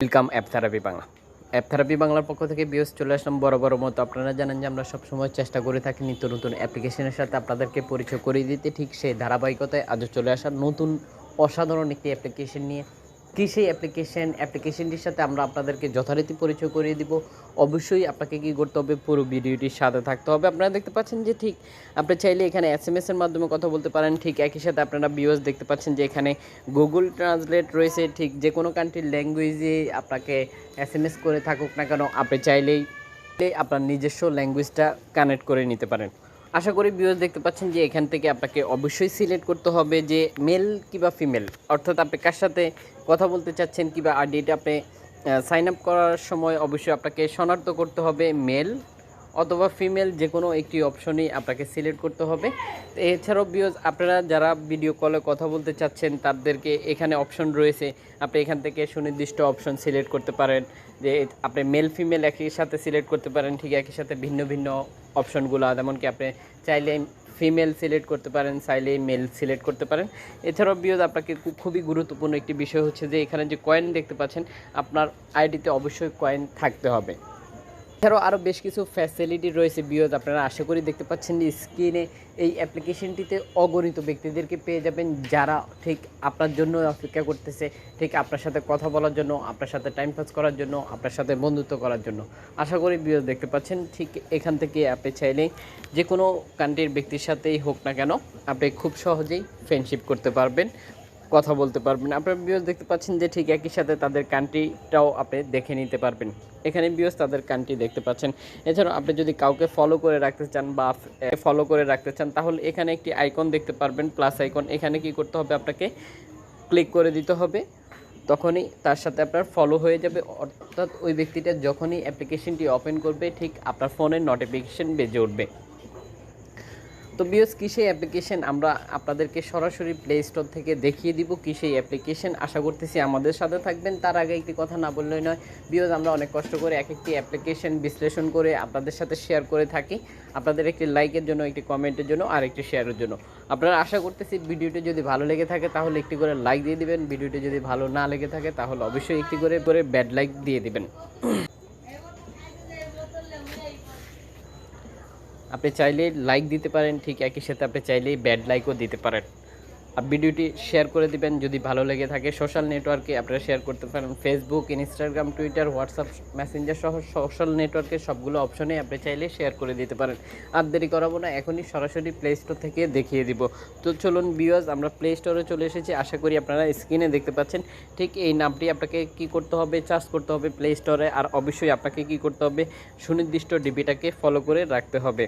Welcome app therapy Bangla. App therapy বাংলার পক্ষ থেকে বিয়স চলে আসলাম বড় মতো। আপনারা জানেন যে আমরা সবসময় চেষ্টা করে থাকি নিত্য নতুন অ্যাপ্লিকেশনের সাথে আপনাদেরকে পরিচয় করিয়ে দিতে। ঠিক সেই ধারাবাহিকতায় আজও চলে আসার নতুন অসাধারণ একটি অ্যাপ্লিকেশন নিয়ে। কী সেই অ্যাপ্লিকেশনটির সাথে আমরা আপনাদেরকে যথারীতি পরিচয় করিয়ে দিব। অবশ্যই আপনাকে কী করতে হবে, পুরো ভিডিওটির সাথে থাকতে হবে। আপনারা দেখতে পাচ্ছেন যে ঠিক আপনি চাইলে এখানে এসএমএসের মাধ্যমে কথা বলতে পারেন। ঠিক একই সাথে আপনারা ভিউয়ার্স দেখতে পাচ্ছেন যে এখানে গুগল ট্রান্সলেট রয়েছে। ঠিক যে কোনো কান্ট্রির ল্যাঙ্গুয়েজে আপনাকে এসএমএস করে থাকুক না কেন, আপনি চাইলেই আপনার নিজস্ব ল্যাঙ্গুয়েজটা কানেক্ট করে নিতে পারেন। আশা করি ভিউয়ার্স দেখতে পাচ্ছেন যে এখান থেকে আপনাকে অবশ্যই সিলেক্ট করতে হবে যে মেল কিংবা ফিমেল, অর্থাৎ আপনি কার সাথে কথা বলতে চাচ্ছেন কিংবা আইডিটা আপনি সাইন আপ করার সময় অবশ্যই আপনাকে শনাক্ত করতে হবে মেল অথবা ফিমেল, যে কোনো একটি অপশনই আপনাকে সিলেক্ট করতে হবে। এছাড়াও ভিউয়ার্স আপনারা যারা ভিডিও কলে কথা বলতে চাচ্ছেন তাদেরকে এখানে অপশন রয়েছে, আপনি এখান থেকে সুনির্দিষ্ট অপশন সিলেক্ট করতে পারেন যে আপনি মেল ফিমেল একই সাথে সিলেক্ট করতে পারেন। ঠিক একই সাথে ভিন্ন ভিন্ন অপশনগুলো, যেমনকি আপনি চাইলে ফিমেল সিলেক্ট করতে পারেন, চাইলে মেল সিলেক্ট করতে পারেন। এছাড়াও ভিউয়ার্স আপনাকে খুবই গুরুত্বপূর্ণ একটি বিষয় হচ্ছে যে এখানে যে কয়েন দেখতে পাচ্ছেন, আপনার আইডিতে অবশ্যই কয়েন থাকতে হবে। এছাড়াও আরও বেশ কিছু ফ্যাসিলিটি রয়েছে ভিউয়ার্স, আপনারা আশা করি দেখতে পাচ্ছেন যে স্ক্রিনে এই অ্যাপ্লিকেশনটিতে অগণিত ব্যক্তিদেরকে পেয়ে যাবেন যারা ঠিক আপনার জন্য অপেক্ষা করতেছে, ঠিক আপনার সাথে কথা বলার জন্য, আপনার সাথে টাইম পাস করার জন্য, আপনার সাথে বন্ধুত্ব করার জন্য। আশা করি ভিউয়ার্স দেখতে পাচ্ছেন ঠিক এখান থেকে আপনি চাইলে যে কোনো কান্ট্রির ব্যক্তির সাথেই হোক না কেন আপনি খুব সহজেই ফ্রেন্ডশিপ করতে পারবেন, কথা বলতে পারবেন। আপনার ভিউয়ার্স দেখতে পাচ্ছেন যে ঠিক একই সাথে তাদের কান্ট্রিটাও আপনি দেখে নিতে পারবেন। এখানে ভিউয়ার্স তাদের কান্ট্রি দেখতে পাচ্ছেন। এছাড়াও আপনি যদি কাউকে ফলো করে রাখতে চান বা ফলো করে রাখতে চান, তাহলে এখানে একটি আইকন দেখতে পারবেন, প্লাস আইকন। এখানে কি করতে হবে, আপনাকে ক্লিক করে দিতে হবে, তখনই তার সাথে আপনার ফলো হয়ে যাবে। অর্থাৎ ওই ব্যক্তিটা যখনই অ্যাপ্লিকেশনটি ওপেন করবে ঠিক আপনার ফোনের নোটিফিকেশন বেজে উঠবে। তো ভিউয়ার্স কী সেই অ্যাপ্লিকেশন আমরা আপনাদেরকে সরাসরি প্লে স্টোর থেকে দেখিয়ে দিব। কী সেই অ্যাপ্লিকেশন, আশা করতেছি আমাদের সাথে থাকবেন। তার আগে একটি কথা না বললেই নয় ভিউয়ার্স, আমরা অনেক কষ্ট করে এক একটি অ্যাপ্লিকেশন বিশ্লেষণ করে আপনাদের সাথে শেয়ার করে থাকি, আপনাদের একটি লাইকের জন্য, একটি কমেন্টের জন্য আর একটি শেয়ারের জন্য। আপনারা আশা করতেছি ভিডিওটি যদি ভালো লেগে থাকে তাহলে একটি করে লাইক দিয়ে দিবেন, ভিডিওটি যদি ভালো না লেগে থাকে তাহলে অবশ্যই একটি করে ব্যাড লাইক দিয়ে দিবেন। আপনি চাইলেই লাইক দিতে পারেন, ঠিক একই সাথে আপনি চাইলেই ব্যাড লাইকও দিতে পারেন। আর ভিডিওটি শেয়ার করে দিবেন যদি ভালো লেগে থাকে। সোশ্যাল নেটওয়ার্কে আপনারা শেয়ার করতে পারেন, Facebook, Instagram, Twitter, WhatsApp, Messenger সহ সোশ্যাল নেটওয়ার্কে সবগুলো অপশনে আপনি চাইলে শেয়ার করে দিতে পারেন। আর দেরি করাবো না, এখনই সরাসরি প্লে স্টোর থেকে দেখিয়ে দিব। তো চলুন ভিউয়ার্স, আমরা প্লে স্টোরে চলে এসেছি। আশা করি আপনারা স্ক্রিনে দেখতে পাচ্ছেন ঠিক এই নামটি আপনাকে কি করতে হবে, চার্জ করতে হবে প্লে স্টোরে। আর অবশ্যই আপনাকে কি করতে হবে, সুনির্দিষ্ট ডিপিটাকে ফলো করে রাখতে হবে।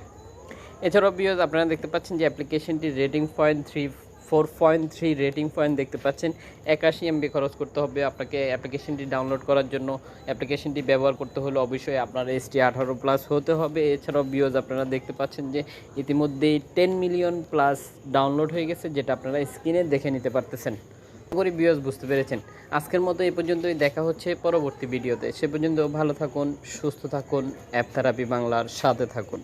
এছাড়াও ভিউয়ার্স আপনারা দেখতে পাচ্ছেন যে অ্যাপ্লিকেশনটির রেটিং পয়েন্ট 4.3 রেটিং পয়েন্ট দেখতে পাচ্ছেন। 81 MB খরচ করতে হবে আপনাকে অ্যাপ্লিকেশনটি ডাউনলোড করার জন্য। অ্যাপ্লিকেশনটি ব্যবহার করতে হলে অবশ্যই আপনার ST 18+ হতে হবে। এছাড়াও ভিউয়ার্স আপনারা দেখতে পাচ্ছেন যে ইতিমধ্যেই 10 মিলিয়ন প্লাস ডাউনলোড হয়ে গেছে, যেটা আপনারা স্ক্রিনে দেখে নিতে পারতেছেন। আশা করি ভিউয়ার্স বুঝতে পেরেছেন। আজকের মতো এই পর্যন্তই, দেখা হচ্ছে পরবর্তী ভিডিওতে। সে পর্যন্ত ভালো থাকুন, সুস্থ থাকুন, অ্যাপ থেরাপি বাংলার সাথে থাকুন।